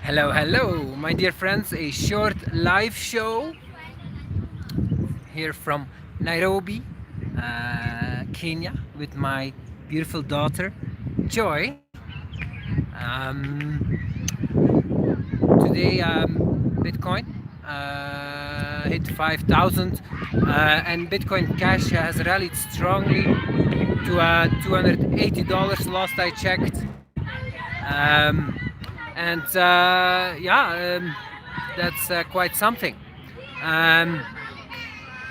Hello, hello, my dear friends. A short live show here from Nairobi, Kenya, with my beautiful daughter, Joy. Today, Bitcoin hit 5,000, and Bitcoin Cash has rallied strongly to $280 last I checked. And that's quite something. Um,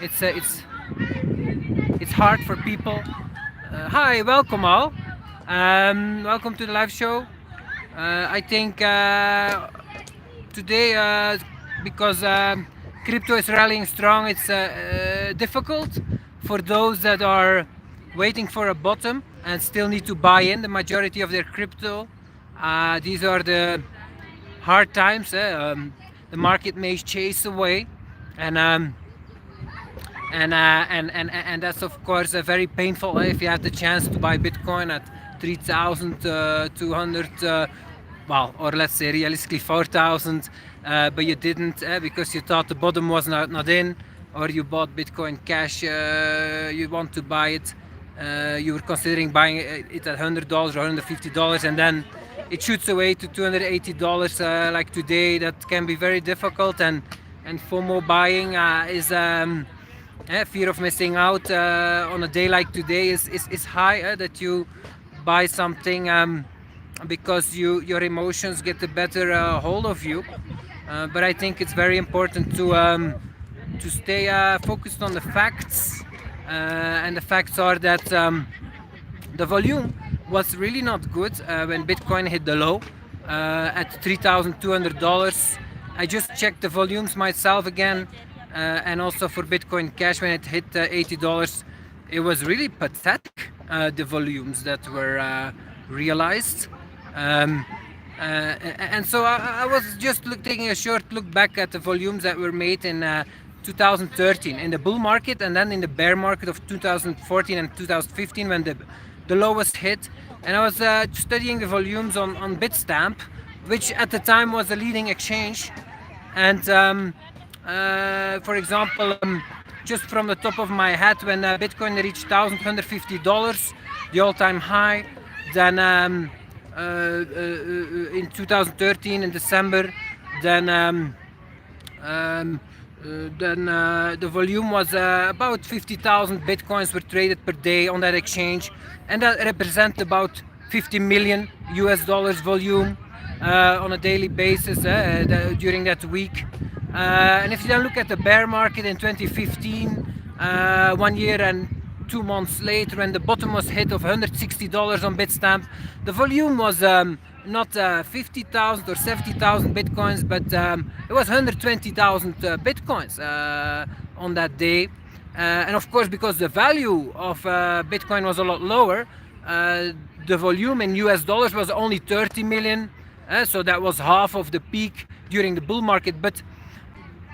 it's uh, it's it's hard for people. Hi, welcome all. Welcome to the live show. I think today, because crypto is rallying strong, it's difficult for those that are waiting for a bottom and still need to buy in the majority of their crypto. These are the hard times. The market may chase away, and and that's of course very painful if you have the chance to buy Bitcoin at 3,200, well, or let's say realistically 4,000, but you didn't because you thought the bottom was not in, or you bought Bitcoin Cash, you want to buy it, you were considering buying it at $100 or $150, and then it shoots away to $280 like today. That can be very difficult, and FOMO buying is fear of missing out on a day like today is high, that you buy something because your emotions get a better hold of you. But I think it's very important to stay focused on the facts, and the facts are that the volume was really not good when Bitcoin hit the low at $3,200. I just checked the volumes myself again, and also for Bitcoin Cash when it hit $80. It was really pathetic, the volumes that were realized. Um, and so I was just taking a short look back at the volumes that were made in 2013 in the bull market, and then in the bear market of 2014 and 2015 when the lowest hit. And I was studying the volumes on Bitstamp, which at the time was a leading exchange. And for example, just from the top of my head, when Bitcoin reached $1,150, the all-time high, then in 2013 in December, then the volume was about 50,000 bitcoins were traded per day on that exchange, and that represents about 50 million US dollars volume on a daily basis during that week. And if you then look at the bear market in 2015, 1 year and 2 months later, when the bottom was hit of $160 on Bitstamp, the volume was not 50,000 or 70,000 bitcoins, but it was 120,000 bitcoins on that day. And of course, because the value of Bitcoin was a lot lower, the volume in US dollars was only 30 million. So that was half of the peak during the bull market. But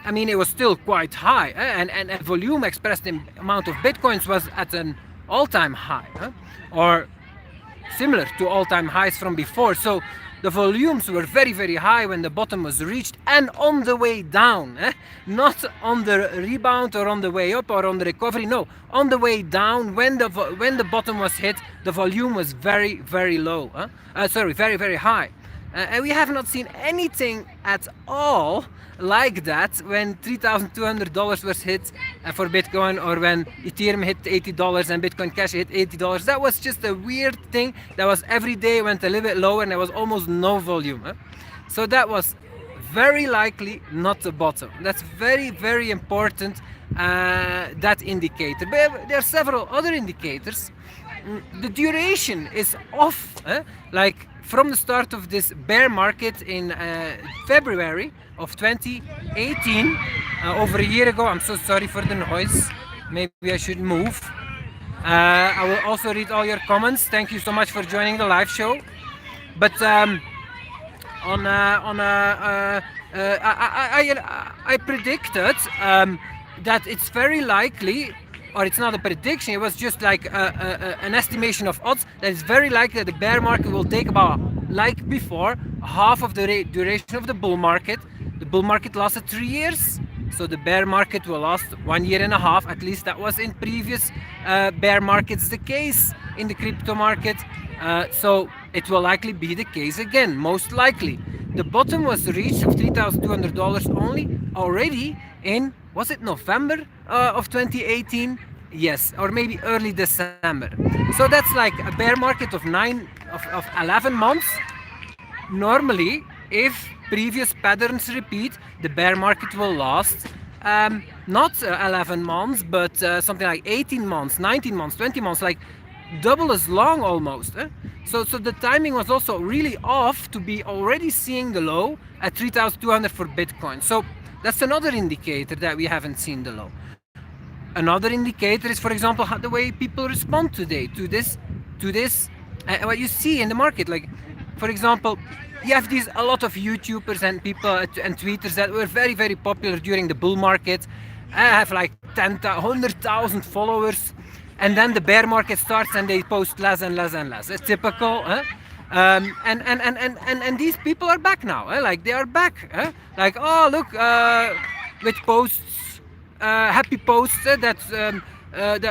I mean, it was still quite high, and volume expressed in amount of bitcoins was at an all-time high, or similar to all-time highs from before. So the volumes were very, very high when the bottom was reached, and on the way down, not on the rebound or on the way up or on the recovery. No, on the way down, when the bottom was hit, the volume was very, very low. Very, very high. And we have not seen anything at all like that when $3,200 was hit for Bitcoin, or when Ethereum hit $80 and Bitcoin Cash hit $80. That was just a weird thing. That was every day went a little bit lower, and there was almost no volume. So that was very likely not the bottom. That's very, very important, that indicator. But there are several other indicators. The duration is off, like from the start of this bear market in February of 2018, over a year ago. I'm so sorry for the noise. Maybe I should move. I will also read all your comments. Thank you so much for joining the live show. But I predicted that it's very likely, or it's not a prediction, it was just like an estimation of odds, that it's very likely that the bear market will take about like before, half of the duration of the bull market. The bull market lasted 3 years, so the bear market will last 1 year and a half. At least that was in previous bear markets the case in the crypto market. So it will likely be the case again, most likely. The bottom was reached of $3,200 only already in, was it November of 2018? Yes, or maybe early December. So that's like a bear market of 11 months. Normally, if previous patterns repeat, the bear market will last not 11 months, but something like 18 months, 19 months, 20 months, like double as long almost. So the timing was also really off to be already seeing the low at 3,200 for Bitcoin. So that's another indicator that we haven't seen the low. Another indicator is, for example, how the way people respond today to this, what you see in the market. Like, for example, you have a lot of YouTubers and people and tweeters that were very, very popular during the bull market. I have like 100,000 followers, and then the bear market starts and they post less and less and less. It's typical. And these people are back now. Like they are back. Like, oh look, with posts, happy posts that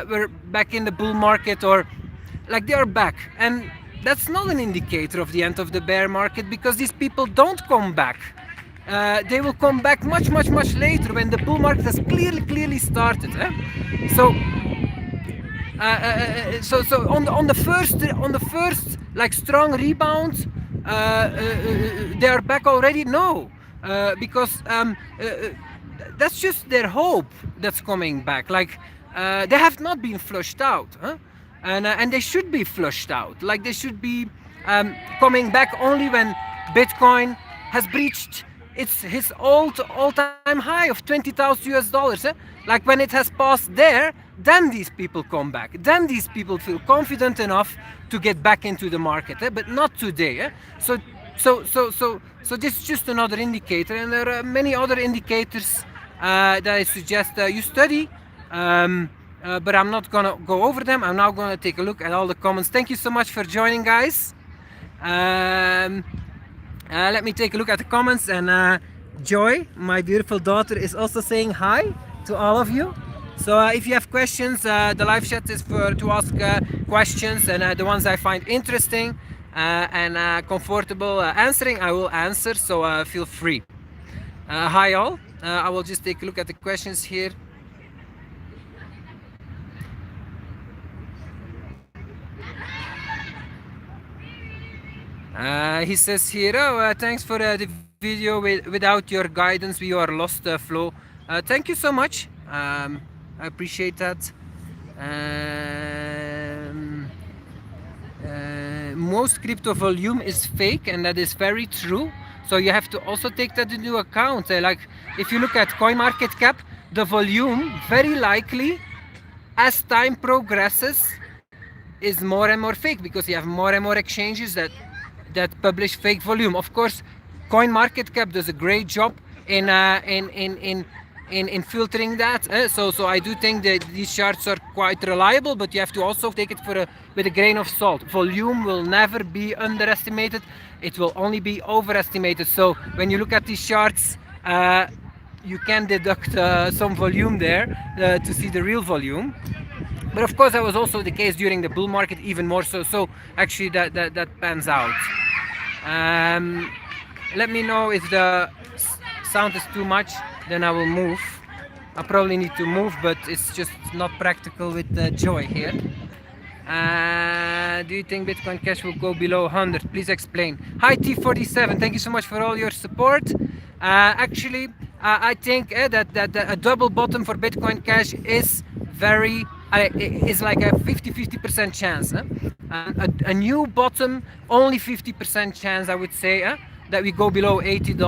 were back in the bull market, or like they are back. And that's not an indicator of the end of the bear market, because these people don't come back. They will come back much later when the bull market has clearly started. So on the first like strong rebound, they are back already. No, because that's just their hope that's coming back. Like they have not been flushed out, and they should be flushed out. Like they should be coming back only when Bitcoin has breached his all-time high of $20,000. Like when it has passed there, then these people come back. Then these people feel confident enough to get back into the market, but not today. So this is just another indicator, and there are many other indicators that I suggest you study. But I'm not gonna go over them. I'm now gonna take a look at all the comments. Thank you so much for joining, guys. Let me take a look at the comments, and Joy, my beautiful daughter, is also saying hi to all of you. So if you have questions, the live chat is to ask questions, and the ones I find interesting and comfortable answering, I will answer, so feel free. Hi all, I will just take a look at the questions here. He says here, oh, thanks for the video. Without your guidance, we are lost flow. Thank you so much. I appreciate that. Most crypto volume is fake, and that is very true. So you have to also take that into account. Like if you look at CoinMarketCap, the volume very likely, as time progresses, is more and more fake, because you have more and more exchanges that publish fake volume. Of course, CoinMarketCap does a great job in filtering that. So I do think that these charts are quite reliable, but you have to also take it with a grain of salt. Volume will never be underestimated. It will only be overestimated. So when you look at these charts, you can deduct some volume there to see the real volume. But of course, that was also the case during the bull market, even more so. So actually, that pans out. Let me know if the sound is too much, then I will move. I probably need to move, but it's just not practical with Joy here. Do you think Bitcoin Cash will go below 100? Please explain. Hi T47, thank you so much for all your support. Actually, I think that a double bottom for Bitcoin Cash is is like a 50% chance. A new bottom, only 50% chance, I would say, that we go below $80.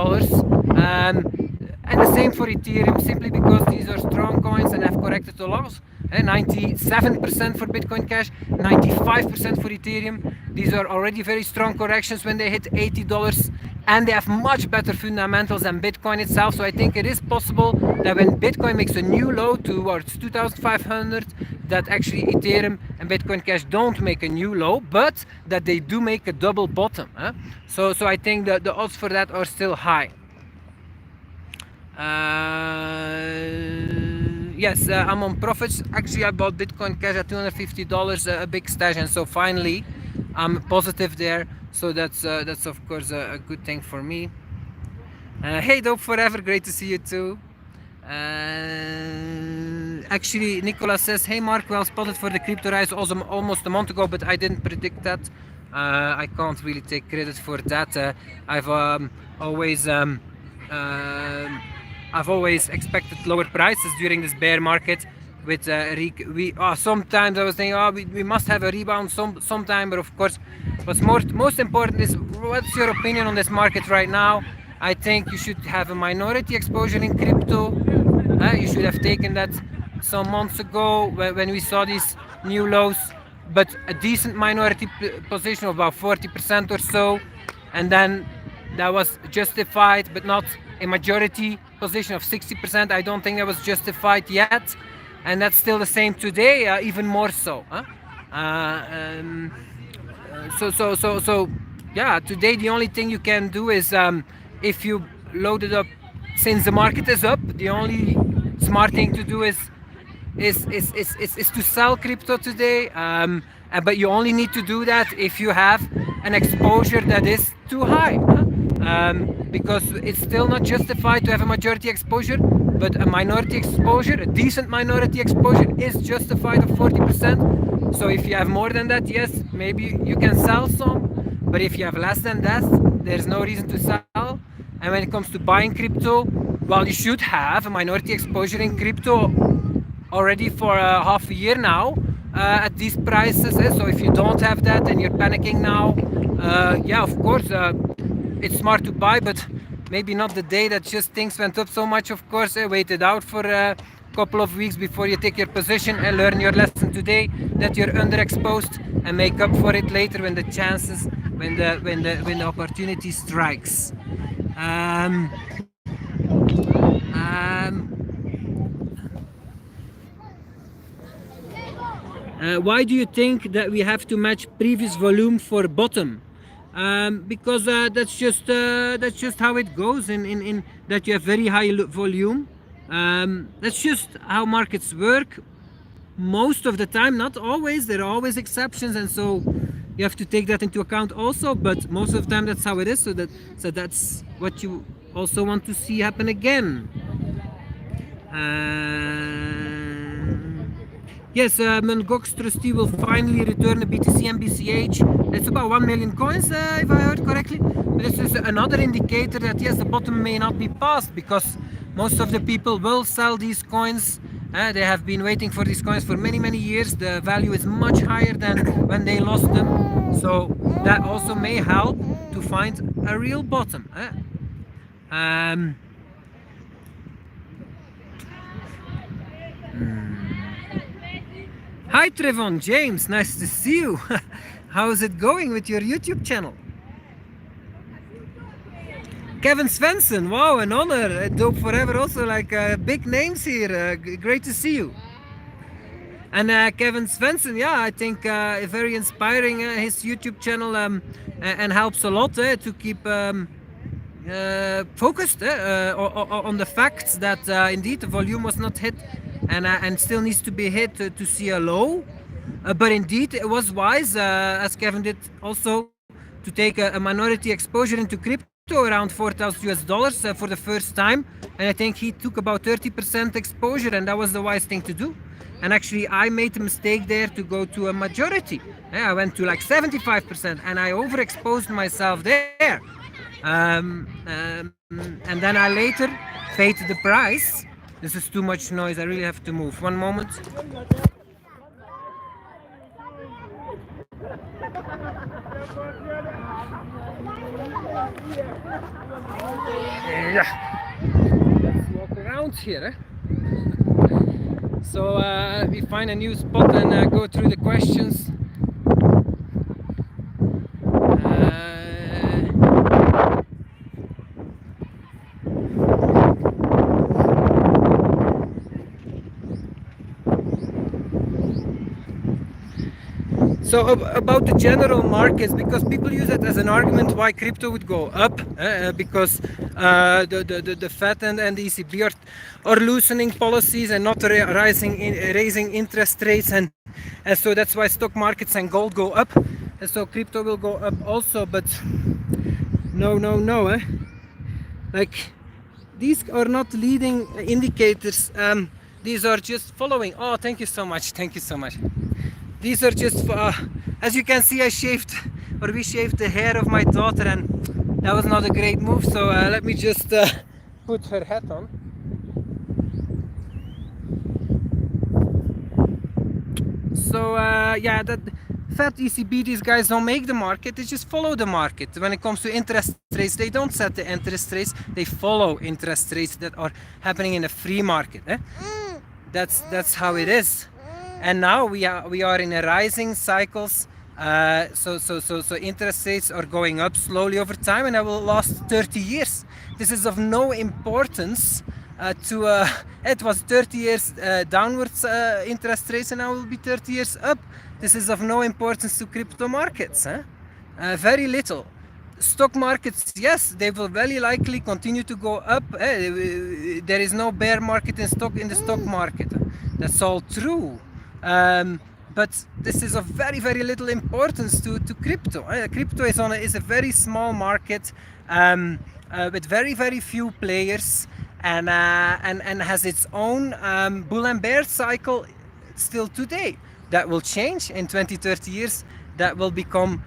And the same for Ethereum, simply because these are strong coins and have corrected a lot. 97% for Bitcoin Cash, 95% for Ethereum. These are already very strong corrections when they hit $80, and they have much better fundamentals than Bitcoin itself. So I think it is possible that when Bitcoin makes a new low towards 2,500, that actually Ethereum and Bitcoin Cash don't make a new low, but that they do make a double bottom. So I think that the odds for that are still high. Yes, I'm on profits. Actually, I bought Bitcoin Cash at $250, a big stash, and so finally I'm positive there. So that's of course a good thing for me. Hey Dope Forever, great to see you too. Actually, Nicolas says, hey Mark, well spotted for the crypto rise also almost a month ago, but I didn't predict that. I can't really take credit for that. I've always expected lower prices during this bear market. With sometimes I was thinking, we must have a rebound sometime, but of course, what's most important is what's your opinion on this market right now? I think you should have a minority exposure in crypto. You should have taken that some months ago when we saw these new lows, but a decent minority position of about 40% or so, and then that was justified, but not a majority position of 60%. I don't think that was justified yet, and that's still the same today, even more so. So yeah, today the only thing you can do is if you load it up since the market is up, the only smart thing to do is to sell crypto today. But you only need to do that if you have an exposure that is too high. Because it's still not justified to have a majority exposure, but a minority exposure, a decent minority exposure, is justified of 40%. So if you have more than that, yes, maybe you can sell some, but if you have less than that, there's no reason to sell. And when it comes to buying crypto, well, you should have a minority exposure in crypto already for half a year now at these prices. So if you don't have that and you're panicking now, yeah, of course, it's smart to buy, but maybe not the day that just things went up so much. Of course, wait it out for a couple of weeks before you take your position and learn your lesson today that you're underexposed, and make up for it later when the chances, when the opportunity strikes. Why do you think that we have to match previous volume for bottom? Because that's just how it goes in that you have very high volume. That's just how markets work most of the time, not always. There are always exceptions, and so you have to take that into account also, but most of the time that's how it is. So that's what you also want to see happen again. Yes, Mungox Trustee will finally return the BTC and BCH. It's about 1 million coins, if I heard correctly. But this is another indicator that yes, the bottom may not be passed, because most of the people will sell these coins. They have been waiting for these coins for many years. The value is much higher than when they lost them. So that also may help to find a real bottom. Hi Trevon James, nice to see you. How's it going with your YouTube channel? Kevin Svensson, wow, an honor. Dope Forever also, like big names here. Great to see you. And Kevin Svensson, yeah, I think very inspiring, his YouTube channel, and helps a lot to keep focused on the facts that indeed the volume was not hit, and still needs to be hit to see a low. But indeed it was wise, as Kevin did also, to take a minority exposure into crypto around $4,000 for the first time, and I think he took about 30% exposure, and that was the wise thing to do. And actually I made a mistake there to go to a majority. I went to like 75%, and I overexposed myself there. And then I later paid the price. This is too much noise, I really have to move. One moment. Yeah. Let's walk around here. So we find a new spot and go through the questions. So about the general markets, because people use it as an argument why crypto would go up, because the Fed and the ECB are loosening policies and not raising interest rates, and so that's why stock markets and gold go up, and so crypto will go up also. But no, like these are not leading indicators. These are just following. Oh, thank you so much. Thank you so much. These are just, as you can see, we shaved the hair of my daughter, and that was not a great move. So let me just put her hat on. So yeah, that Fed, ECB, these guys don't make the market, they just follow the market. When it comes to interest rates, they don't set the interest rates, they follow interest rates that are happening in a free market. That's how it is. And now we are in a rising cycles. So interest rates are going up slowly over time, and that will last 30 years. This is of no importance it was 30 years downwards interest rates, and now will be 30 years up. This is of no importance to crypto markets. Very little. Stock markets, yes, they will very likely continue to go up. There is no bear market in the stock market. That's all true. But this is of very little importance to crypto. Crypto is a very small market with very few players, and has its own bull and bear cycle still today. That will change in 20-30 years. That will become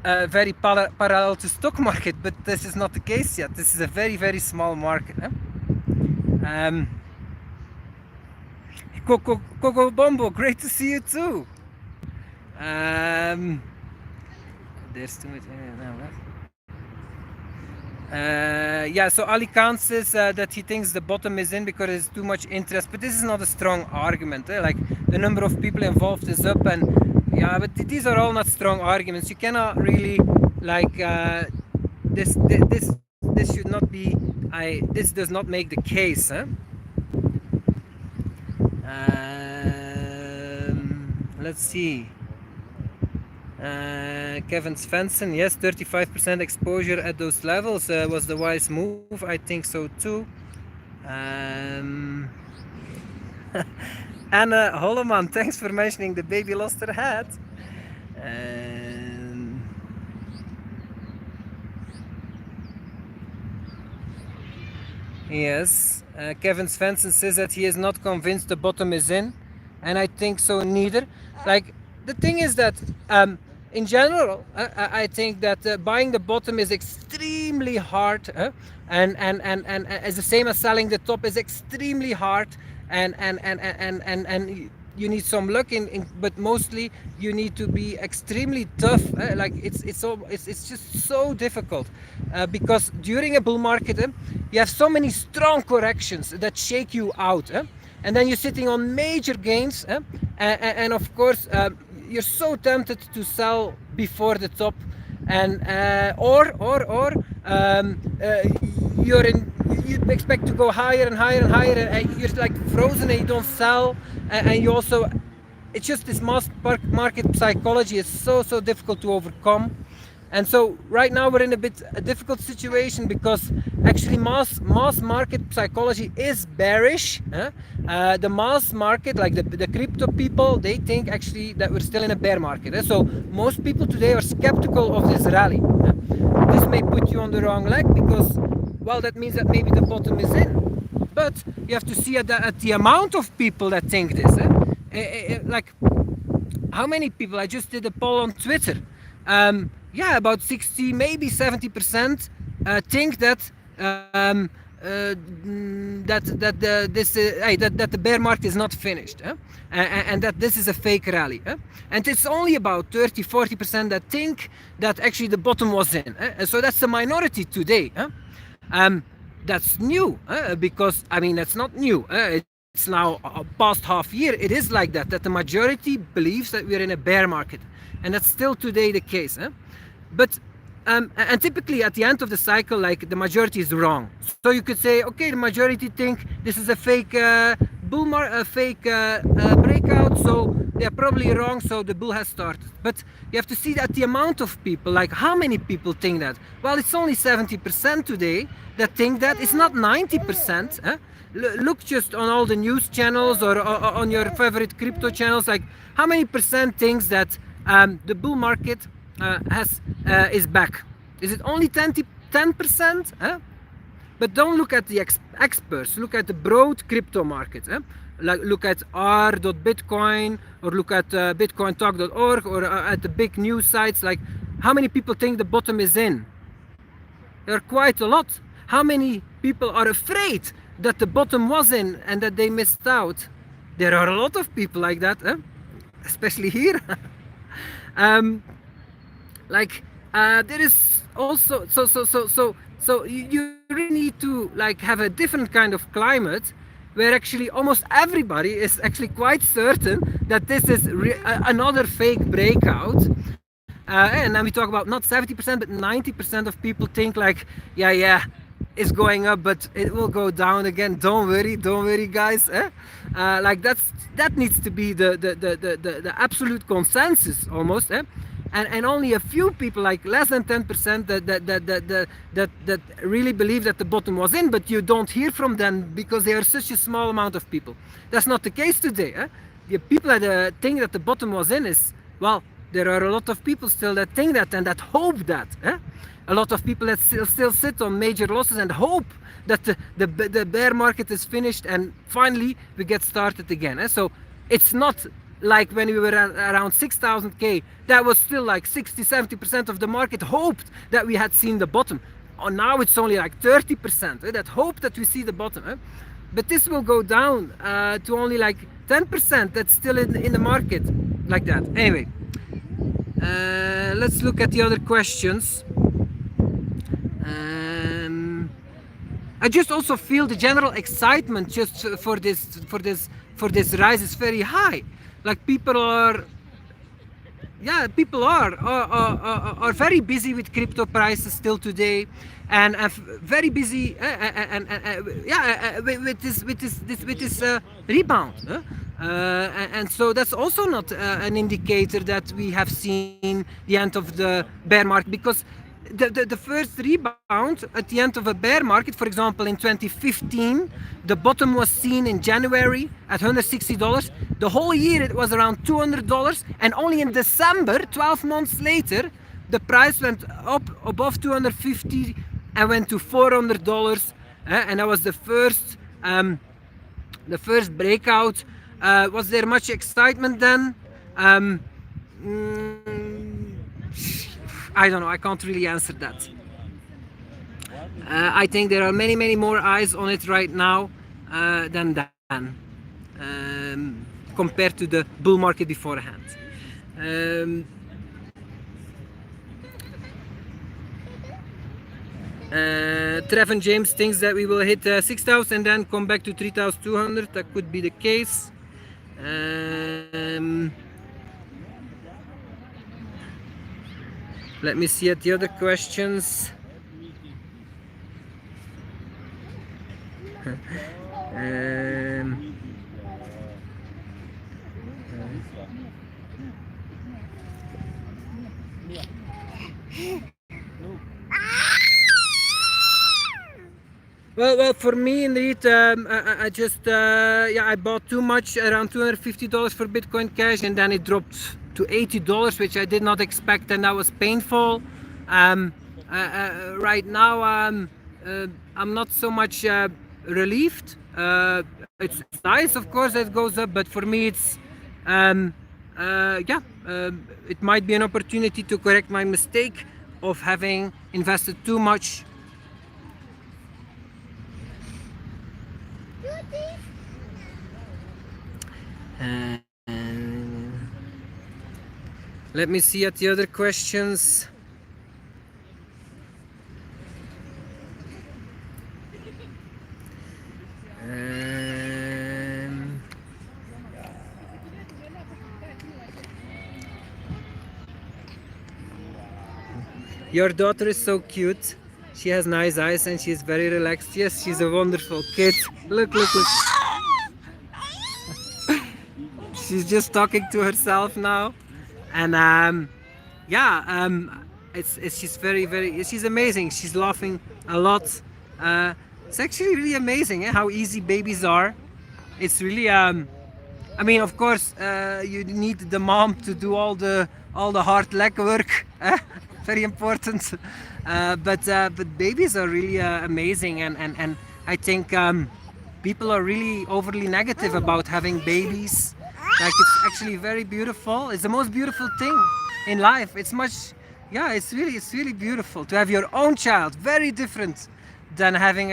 very parallel to stock market, but this is not the case yet. This is a very small market. Coco Bombo, great to see you too. There's too much. Yeah, so Ali Khan says that he thinks the bottom is in because there's too much interest, but this is not a strong argument. Like the number of people involved is up, and yeah, but these are all not strong arguments. You cannot really like this should not be. This does not make the case. Let's see. Kevin Svensson, yes, 35% exposure at those levels was the wise move. I think so too. Anna Holleman, thanks for mentioning the baby lost her hat. Yes, Kevin Svensson says that he is not convinced the bottom is in, and I think so neither. Like the thing is that in general, I think that buying the bottom is extremely hard, and as the same as selling the top is extremely hard, and you need some luck but mostly you need to be extremely tough. Like it's just so difficult because during a bull market, you have so many strong corrections that shake you out, and then you're sitting on major gains, and of course you're so tempted to sell before the top, and you expect to go higher and higher and higher, and you're like frozen and you don't sell, and you also, it's just this mass market psychology is so difficult to overcome. And so right now we're in a difficult situation because actually mass market psychology is bearish. The mass market, like the crypto people, they think actually that we're still in a bear market. So most people today are skeptical of this rally. This may put you on the wrong leg because, well, that means that maybe the bottom is in. But you have to see at the amount of people that think this. Like how many people? I just did a poll on Twitter. Yeah, about 60, maybe 70% think that that the bear market is not finished, and that this is a fake rally. And it's only about 30-40% that think that actually the bottom was in. So that's the minority today. That's new, because I mean that's not new. It's now past half year. It is like that the majority believes that we're in a bear market, and that's still today the case. But and typically at the end of the cycle, like the majority is wrong. So you could say, okay, the majority think this is a fake fake breakout, so they're probably wrong, so the bull has started. But you have to see that the amount of people, like how many people think that? Well, it's only 70% today that think that. It's not 90%. Look just on all the news channels or on your favorite crypto channels, like how many percent thinks that the bull market is back? Is it only 10%? But don't look at the experts. Look at the broad crypto market. Like look at r.bitcoin or look at bitcointalk.org or at the big news sites. Like how many people think the bottom is in? There are quite a lot. How many people are afraid that the bottom was in and that they missed out? There are a lot of people like that, especially here. There is also so you really need to like have a different kind of climate where actually almost everybody is actually quite certain that this is another fake breakout. And then we talk about not 70% but 90% of people think like yeah it's going up but it will go down again. Don't worry guys. Like that needs to be the absolute consensus almost. And only a few people, like less than 10%, that really believe that the bottom was in, but you don't hear from them because they are such a small amount of people. That's not the case today. The people that think that the bottom was in is, well, there are a lot of people still that think that and that hope that. A lot of people that still sit on major losses and hope that the bear market is finished and finally we get started again. So it's not like when we were around 6,000K, that was still like 60-70% of the market hoped that we had seen the bottom. Now it's only like 30% that hope that we see the bottom. But this will go down to only like 10% that's still in the market like that. Anyway, let's look at the other questions. I just also feel the general excitement just for this rise is very high. Like people are very busy with crypto prices still today, and very busy with this rebound. And so that's also not an indicator that we have seen the end of the bear market, because the first rebound at the end of a bear market, for example, in 2015, the bottom was seen in January at $160. The whole year it was around $200, and only in December, 12 months later, the price went up above $250 and went to $400. And that was the first breakout. Was there much excitement then? I don't know, I can't really answer that. I think there are many more eyes on it right now than then, compared to the bull market beforehand. Trevor James thinks that we will hit 6,000 and then come back to 3,200. That could be the case. Let me see at the other questions. Well, for me, indeed, I just I bought too much, around $250 for Bitcoin Cash, and then it dropped to $80, which I did not expect, and that was painful. Right now, I'm not so much relieved. It's nice, of course, that it goes up, but for me, it's it might be an opportunity to correct my mistake of having invested too much. Let me see at the other questions. Your daughter is so cute. She has nice eyes and she's very relaxed. Yes, she's a wonderful kid. Look. she's just talking to herself now, and yeah, it's she's very she's amazing. She's laughing a lot. It's actually really amazing how easy babies are. It's really I mean, of course, you need the mom to do all the hard leg work. Very important. But babies are really amazing, and I think people are really overly negative about having babies. Like, it's actually very beautiful. It's the most beautiful thing in life. It's much, yeah. It's really beautiful to have your own child. Very different than having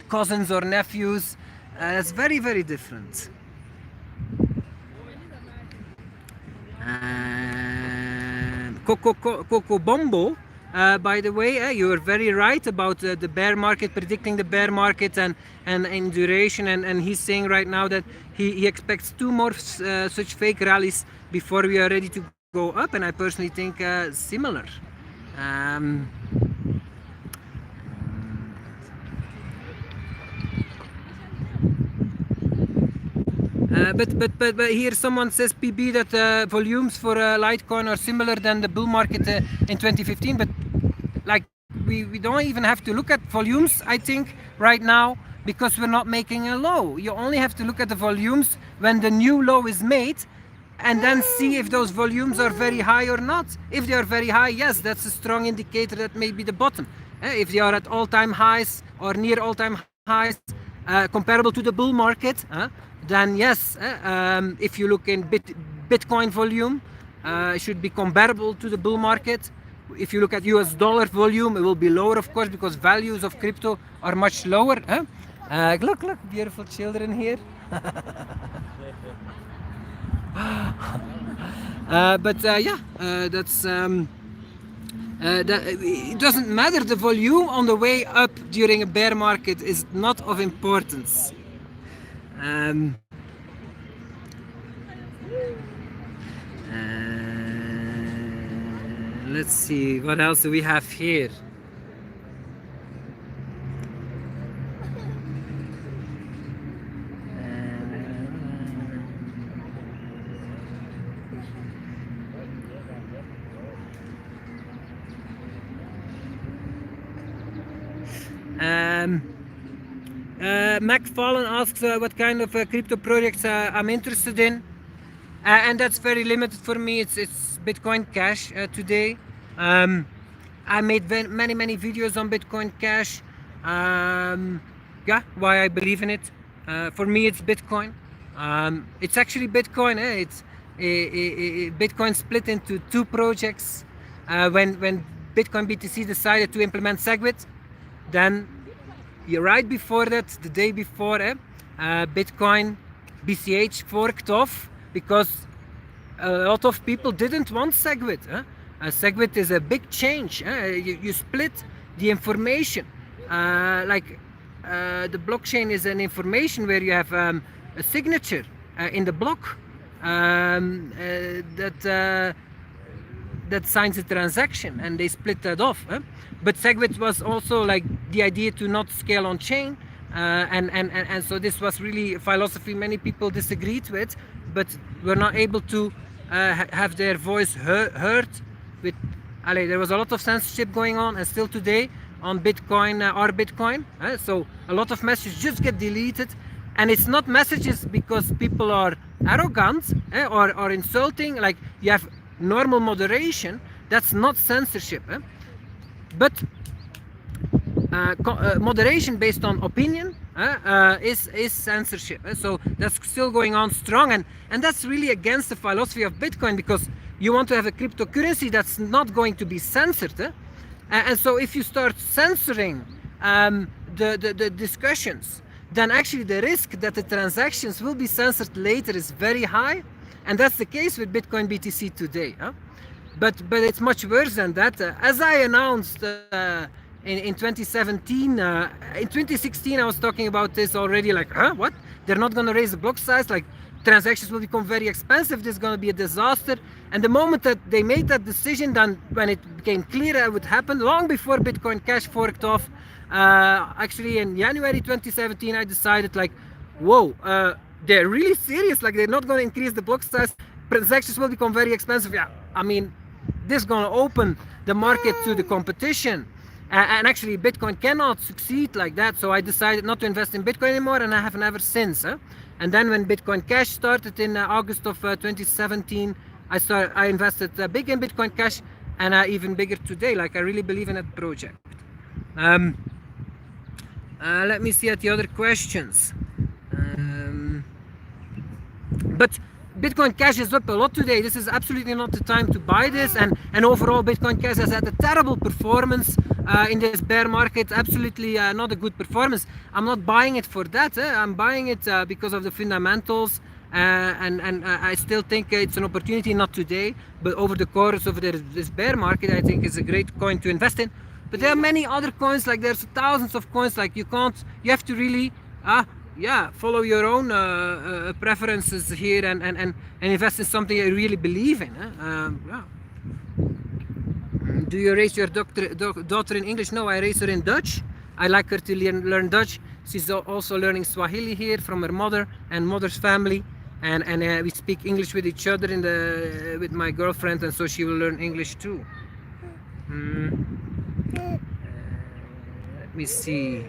cousins or nephews. It's very different. Coco Bombo, by the way, you are very right about the bear market, predicting the bear market and in duration, and he's saying right now that he expects two more such fake rallies before we are ready to go up, and I personally think similar. Um, but here someone says, PB, that volumes for Litecoin are similar than the bull market in 2015, but like we don't even have to look at volumes, I think, right now, because we're not making a low. You only have to look at the volumes when the new low is made, and then see if those volumes are very high or not. If they are very high, yes, that's a strong indicator that may be the bottom. If they are at all-time highs or near all-time highs, comparable to the bull market, then yes, if you look in Bitcoin volume, it should be comparable to the bull market. If you look at US dollar volume, it will be lower, of course, because values of crypto are much lower. Look, beautiful children here. Yeah, that's that, it doesn't matter. The volume on the way up during a bear market is not of importance. Let's see, what else do we have here? Mac Fallen asks what kind of crypto projects I'm interested in, and that's very limited for me. It's Bitcoin Cash today. I made many videos on Bitcoin Cash. Yeah, why I believe in it. For me, it's Bitcoin. It's actually Bitcoin. It's Bitcoin split into two projects. When Bitcoin BTC decided to implement SegWit, then right before that, the day before, Bitcoin BCH forked off because a lot of people didn't want SegWit. SegWit is a big change. You split the information. The blockchain is an information where you have a signature in the block that signs a transaction, and they split that off. But SegWit was also like the idea to not scale on chain, and so this was really a philosophy many people disagreed with, but were not able to have their voice heard. There was a lot of censorship going on, and still today on Bitcoin, our Bitcoin. So a lot of messages just get deleted, and it's not messages because people are arrogant or insulting. Like, you have normal moderation. That's not censorship. But moderation based on opinion is censorship. So that's still going on strong, and that's really against the philosophy of Bitcoin, because you want to have a cryptocurrency that's not going to be censored. And so if you start censoring the discussions, then actually the risk that the transactions will be censored later is very high, and that's the case with Bitcoin BTC today. But it's much worse than that. As I announced in 2017, in 2016 I was talking about this already, like, what? They're not going to raise the block size, like, transactions will become very expensive, this is going to be a disaster. And the moment that they made that decision, then when it became clear that it would happen, long before Bitcoin Cash forked off, actually in January 2017, I decided, like, whoa, they're really serious. Like they're not going to increase the block size. Transactions will become very expensive. Yeah, I mean, this is going to open the market to the competition. And actually, Bitcoin cannot succeed like that. So I decided not to invest in Bitcoin anymore, and I have never since. And then when Bitcoin Cash started in August of 2017, I invested big in Bitcoin Cash, and even bigger today. Like I really believe in that project. Let me see at the other questions. But Bitcoin Cash is up a lot today. This is absolutely not the time to buy this. And overall, Bitcoin Cash has had a terrible performance in this bear market. Absolutely not a good performance. I'm not buying it for that. I'm buying it because of the fundamentals. And I still think it's an opportunity, not today, but over the course of this bear market, I think it's a great coin to invest in. But there are many other coins, like there's thousands of coins, like you have to really follow your own preferences here and invest in something you really believe in. Do you raise your daughter in English? No, I raise her in Dutch. I like her to learn Dutch. She's also learning Swahili here from her mother and mother's family. And we speak English with each other with my girlfriend, and so she will learn English too. Let me see.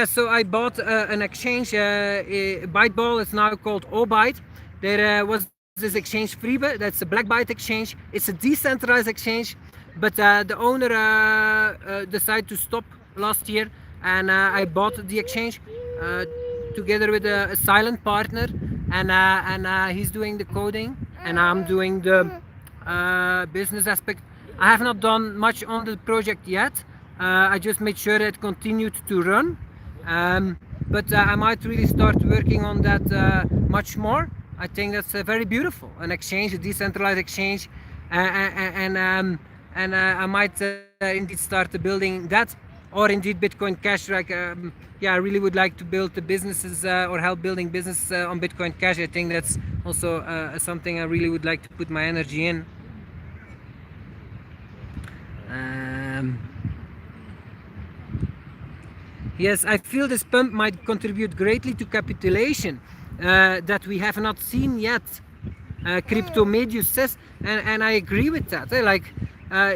So I bought an exchange, Byteball. It's now called Obyte. There was this exchange Freebe, that's a Black Byte exchange. It's a decentralized exchange, but the owner decided to stop last year, and I bought the exchange together with a silent partner, and he's doing the coding, and I'm doing the business aspect. I have not done much on the project yet. I just made sure it continued to run, but I might really start working on that much more. I think that's very beautiful, an exchange, a decentralized exchange, and I might indeed start building that, or indeed Bitcoin Cash. Like, I really would like to build the businesses or help building business on Bitcoin Cash. I think that's also something I really would like to put my energy in. Yes, I feel this pump might contribute greatly to capitulation that we have not seen yet. Cryptomedius says, and I agree with that. Like,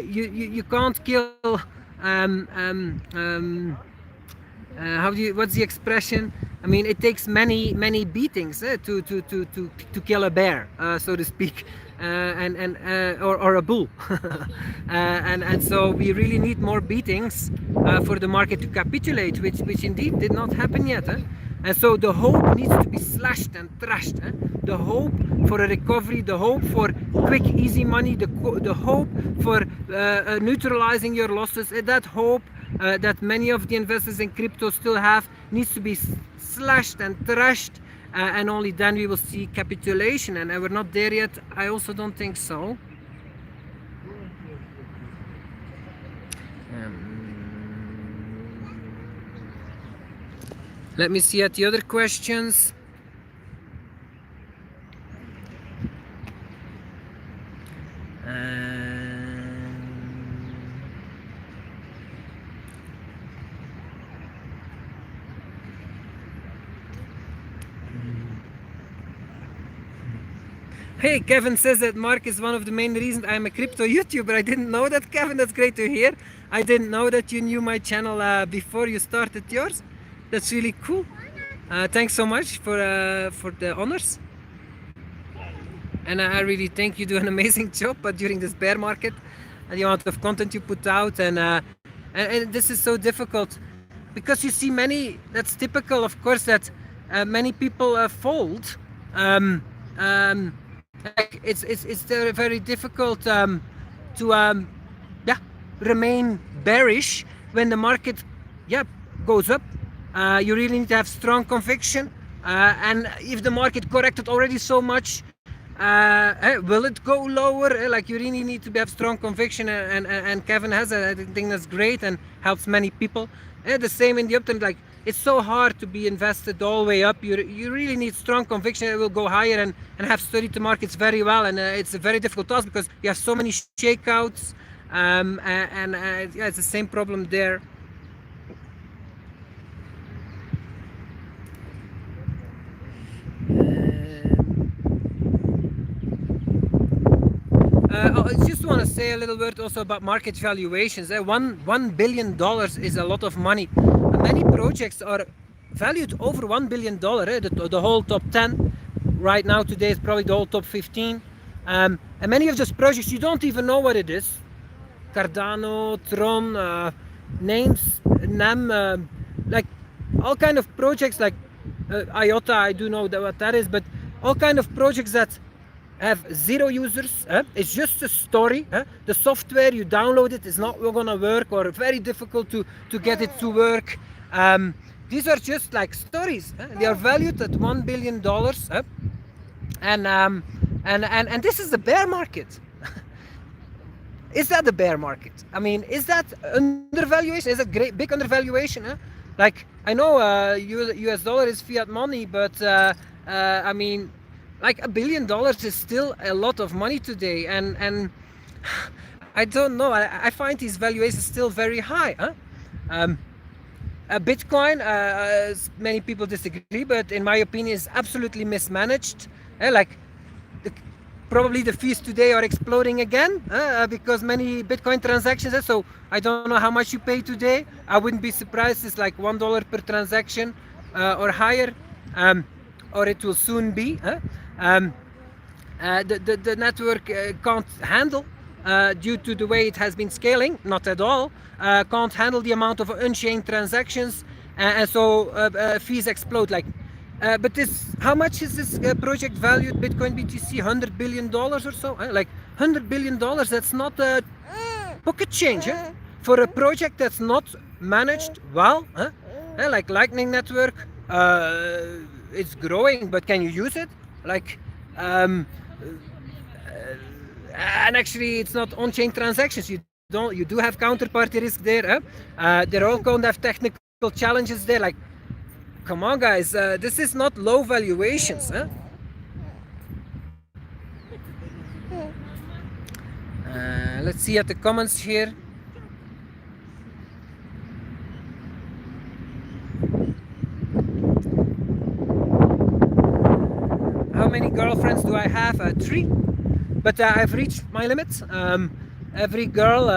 you can't kill. What's the expression? I mean, it takes many beatings to kill a bear, so to speak, or a bull, and so we really need more beatings for the market to capitulate, which indeed did not happen yet. And so the hope needs to be slashed and trashed. The hope for a recovery, the hope for quick, easy money, the hope for neutralizing your losses, that hope that many of the investors in crypto still have needs to be slashed and trashed, and only then we will see capitulation. And we're not there yet. I also don't think so. Let me see at the other questions. Hey, Kevin says that Mark is one of the main reasons I'm a crypto YouTuber. I didn't know that, Kevin. That's great to hear. I didn't know that you knew my channel before you started yours. That's really cool. Thanks so much for the honors. And I really think you do an amazing job during this bear market, and the amount of content you put out, and this is so difficult because you see many. That's typical, of course, that many people fold. It's very difficult to remain bearish when the market goes up. You really need to have strong conviction, and if the market corrected already so much, will it go lower? Like, you really need to have strong conviction, and Kevin has it. I think that's great and helps many people. The same in the uptrend. Like, it's so hard to be invested all the way up. You really need strong conviction. It will go higher, and have studied the markets very well. And it's a very difficult task because you have so many shakeouts, it's the same problem there. say a little word also about market valuations. $1 billion is a lot of money. Many projects are valued over $1 billion. The whole top 10 right now today is probably the whole top 15. And many of those projects you don't even know what it is. Cardano, Tron, names, NEM, like all kind of projects like IOTA, I do know what that is, but all kind of projects that have zero users. It's just a story. The software, you download it, is not gonna work or very difficult to get it to work. These are just like stories. They are valued at $1 billion. And this is the bear market. Is that the bear market? I mean, is that undervaluation? Is it big undervaluation? Like, I know US dollar is fiat money, but I mean, like $1 billion is still a lot of money today, and I don't know. I find these valuations still very high. Bitcoin, many people disagree, but in my opinion, is absolutely mismanaged. Like, probably the fees today are exploding again because many Bitcoin transactions. So I don't know how much you pay today. I wouldn't be surprised. It's like $1 per transaction or higher, or it will soon be. The network can't handle due to the way it has been scaling, not at all, can't handle the amount of unchained transactions, and so fees explode. Like, but how much is this project valued? Bitcoin BTC, $100 billion or so. Like $100 billion, that's not a pocket change for a project that's not managed well. Like Lightning Network, it's growing, but can you use it? Like, and actually, it's not on-chain transactions. You do have counterparty risk there. They're all going to have technical challenges there. Like, come on, guys, this is not low valuations. Let's see at the comments here. How many girlfriends do I have? 3. But I've reached my limit. Every girl,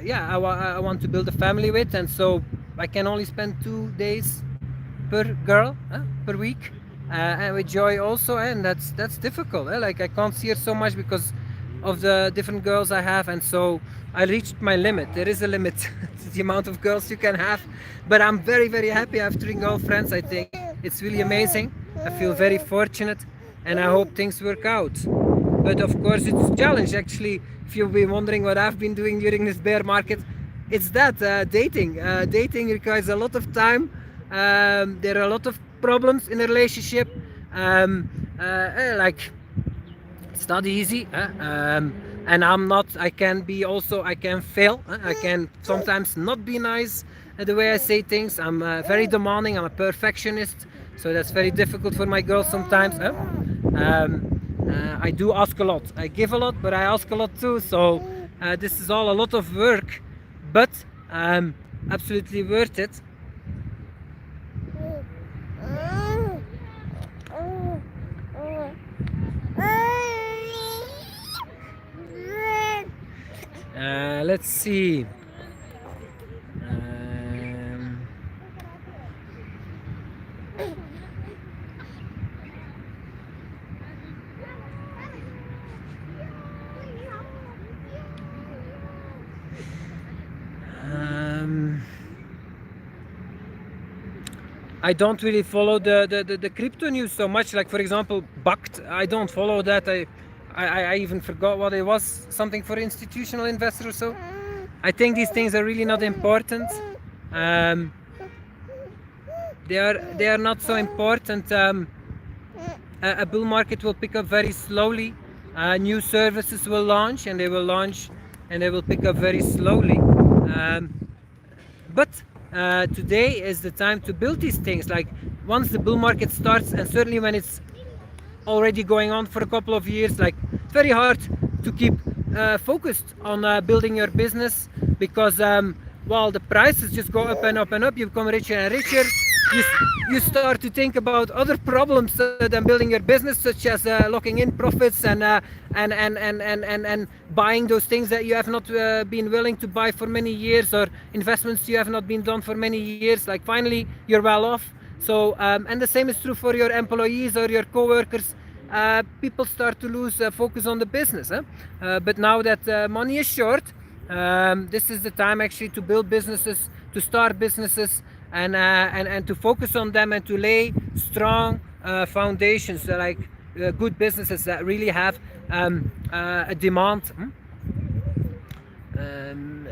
yeah, I want to build a family with, and so I can only spend 2 days per girl per week, and with Joy also, and that's difficult. Like, I can't see her so much because of the different girls I have, and so I reached my limit. There is a limit to the amount of girls you can have, but I'm very, very happy. I have 3 girlfriends. I think it's really amazing. I feel very fortunate, and I hope things work out. But of course, it's a challenge. Actually, if you've been wondering what I've been doing during this bear market, it's that dating. Dating requires a lot of time. There are a lot of problems in a relationship. Like, it's not easy. And I can fail. I can sometimes not be nice at the way I say things. I'm very demanding. I'm a perfectionist. So that's very difficult for my girls sometimes. I do ask a lot. I give a lot, but I ask a lot too. So this is all a lot of work, but absolutely worth it. Let's see. I don't really follow the crypto news so much. Like, for example, Bakkt, I don't follow that. I even forgot what it was. Something for institutional investors or so. I think these things are really not important. They are not so important. A bull market will pick up very slowly. New services will launch, and they will pick up very slowly. But today is the time to build these things. Like, once the bull market starts, and certainly when it's already going on for a couple of years, like, it's very hard to keep focused on building your business, because while the prices just go up and up and up, you become richer and richer, you start to think about other problems than building your business, such as locking in profits and buying those things that you have not been willing to buy for many years, or investments you have not been done for many years. Like finally, you're well off. So and the same is true for your employees or your co-workers. People start to lose focus on the business. But now that money is short, this is the time actually to build businesses, to start businesses, and to focus on them and to lay strong foundations, like good businesses that really have a demand. Um,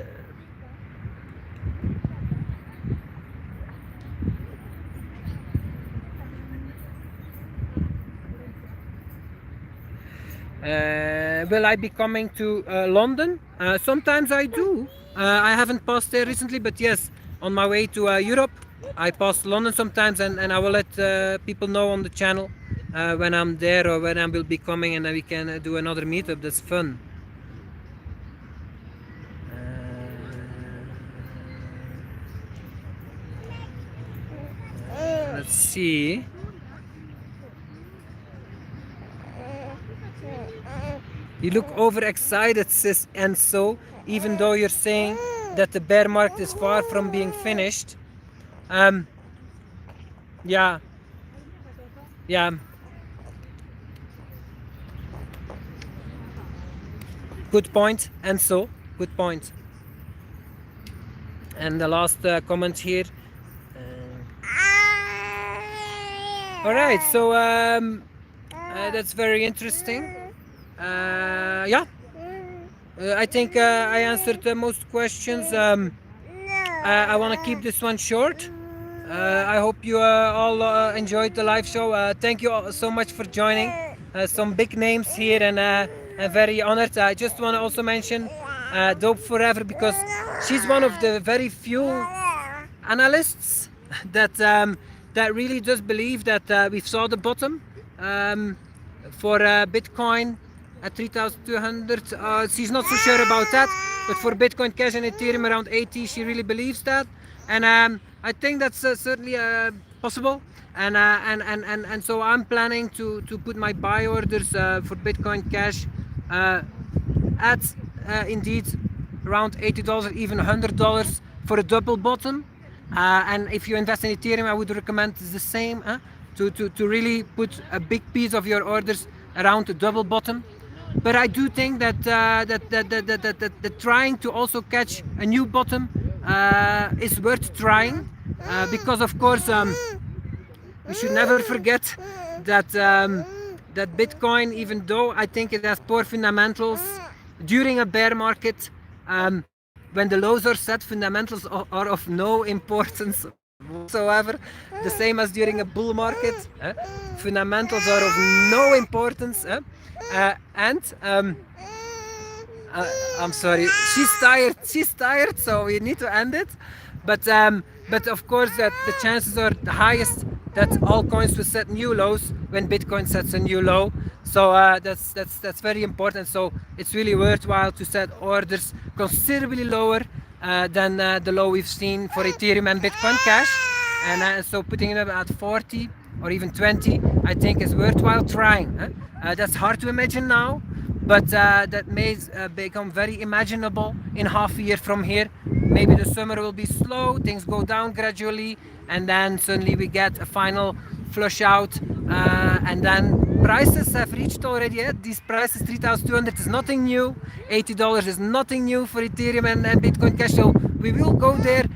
will I be coming to London? Sometimes I do. I haven't passed there recently, but yes, on my way to Europe, I pass London sometimes, and I will let people know on the channel when I'm there or when I will be coming, and then we can do another meetup. That's fun. Let's see. You look overexcited, sis, and so, even though you're saying that the bear market is far from being finished, yeah, yeah, good point, and so, good point. And the last comment here. All right, so that's very interesting. Yeah, I think I answered most questions. I want to keep this one short. I hope you all enjoyed the live show. Thank you all so much for joining. Some big names here, and I'm very honored. I just want to also mention Dope Forever, because she's one of the very few analysts that that really does believe that we saw the bottom for Bitcoin at 3,200. She's not so sure about that, but for Bitcoin Cash and Ethereum around 80, she really believes that, and I think that's certainly possible. And so I'm planning to put my buy orders for Bitcoin Cash at indeed around $80, even $100 for a double bottom. And if you invest in Ethereum, I would recommend the same, to really put a big piece of your orders around the double bottom. But I do think that that trying to also catch a new bottom is worth trying, because of course we should never forget that that Bitcoin, even though I think it has poor fundamentals, during a bear market, when the lows are set, fundamentals are of no importance whatsoever. The same as during a bull market, fundamentals are of no importance. And I'm sorry, she's tired, so we need to end it. But of course that the chances are the highest that altcoins will set new lows when Bitcoin sets a new low. So that's very important. So it's really worthwhile to set orders considerably lower than the low we've seen for Ethereum and Bitcoin Cash. And so putting it at 40 or even 20, I think is worthwhile trying. That's hard to imagine now, but that may become very imaginable in half a year from here. Maybe the summer will be slow, things go down gradually, and then suddenly we get a final flush out, and then prices have reached already. These prices, 3,200 is nothing new, $80 is nothing new for Ethereum and Bitcoin Cash. So we will go there,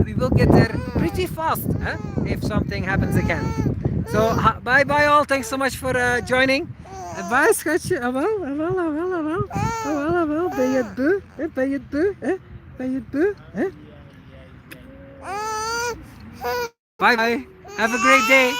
we will get there pretty fast if something happens again. So bye bye all, thanks so much for joining. Bye schatje, jawel, ben je het beu? Ben je het beu? Ben je het beu? Bye bye, have a great day.